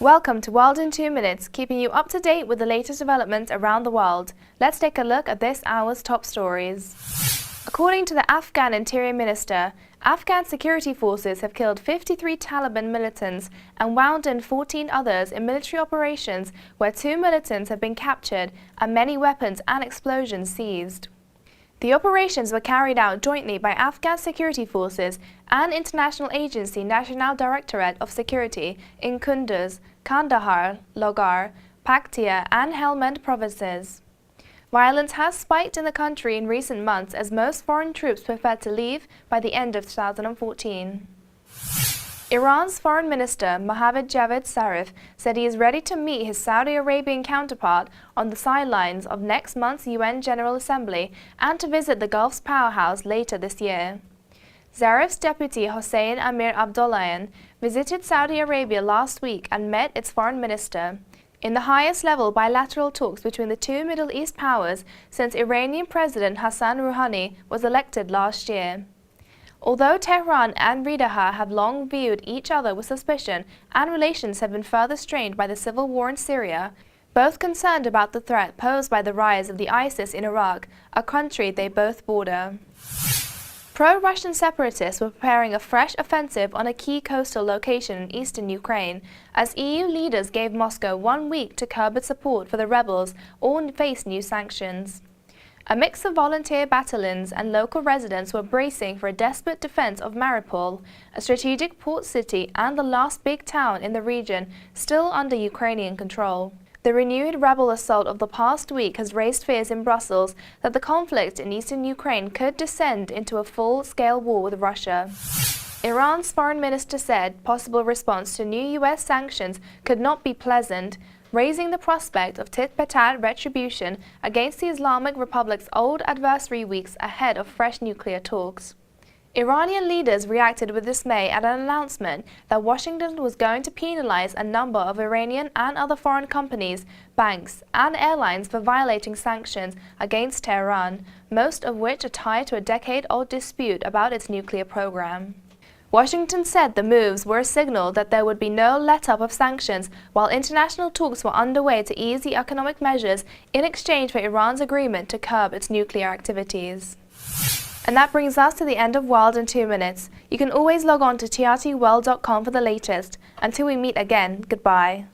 Welcome to World in 2 Minutes, keeping you up to date with the latest developments around the world. Let's take a look at this hour's top stories. According to the Afghan Interior Minister, Afghan security forces have killed 53 Taliban militants and wound in 14 others in military operations where 2 militants have been captured and many weapons and explosions seized. The operations were carried out jointly by Afghan security forces and international agency National Directorate of Security in Kunduz, Kandahar, Logar, Paktia and Helmand provinces. Violence has spiked in the country in recent months as most foreign troops prefer to leave by the end of 2014. Iran's Foreign Minister Mohammad Javad Zarif said he is ready to meet his Saudi Arabian counterpart on the sidelines of next month's UN General Assembly and to visit the Gulf's powerhouse later this year. Zarif's deputy Hossein Amir Abdollahian visited Saudi Arabia last week and met its foreign minister, in the highest-level bilateral talks between the two Middle East powers since Iranian President Hassan Rouhani was elected last year. Although Tehran and Riyadh have long viewed each other with suspicion and relations have been further strained by the civil war in Syria, both concerned about the threat posed by the rise of the ISIS in Iraq, a country they both border. Pro-Russian separatists were preparing a fresh offensive on a key coastal location in eastern Ukraine, as EU leaders gave Moscow 1 week to curb its support for the rebels or face new sanctions. A mix of volunteer battalions and local residents were bracing for a desperate defense of Mariupol, a strategic port city and the last big town in the region still under Ukrainian control. The renewed rebel assault of the past week has raised fears in Brussels that the conflict in eastern Ukraine could descend into a full-scale war with Russia. Iran's foreign minister said possible response to new US sanctions could not be pleasant, raising the prospect of tit-for-tat retribution against the Islamic Republic's old adversary weeks ahead of fresh nuclear talks. Iranian leaders reacted with dismay at an announcement that Washington was going to penalize a number of Iranian and other foreign companies, banks, and airlines for violating sanctions against Tehran, most of which are tied to a decade-old dispute about its nuclear program. Washington said the moves were a signal that there would be no let-up of sanctions while international talks were underway to ease the economic measures in exchange for Iran's agreement to curb its nuclear activities. And that brings us to the end of World in 2 Minutes. You can always log on to trtworld.com for the latest. Until we meet again, goodbye.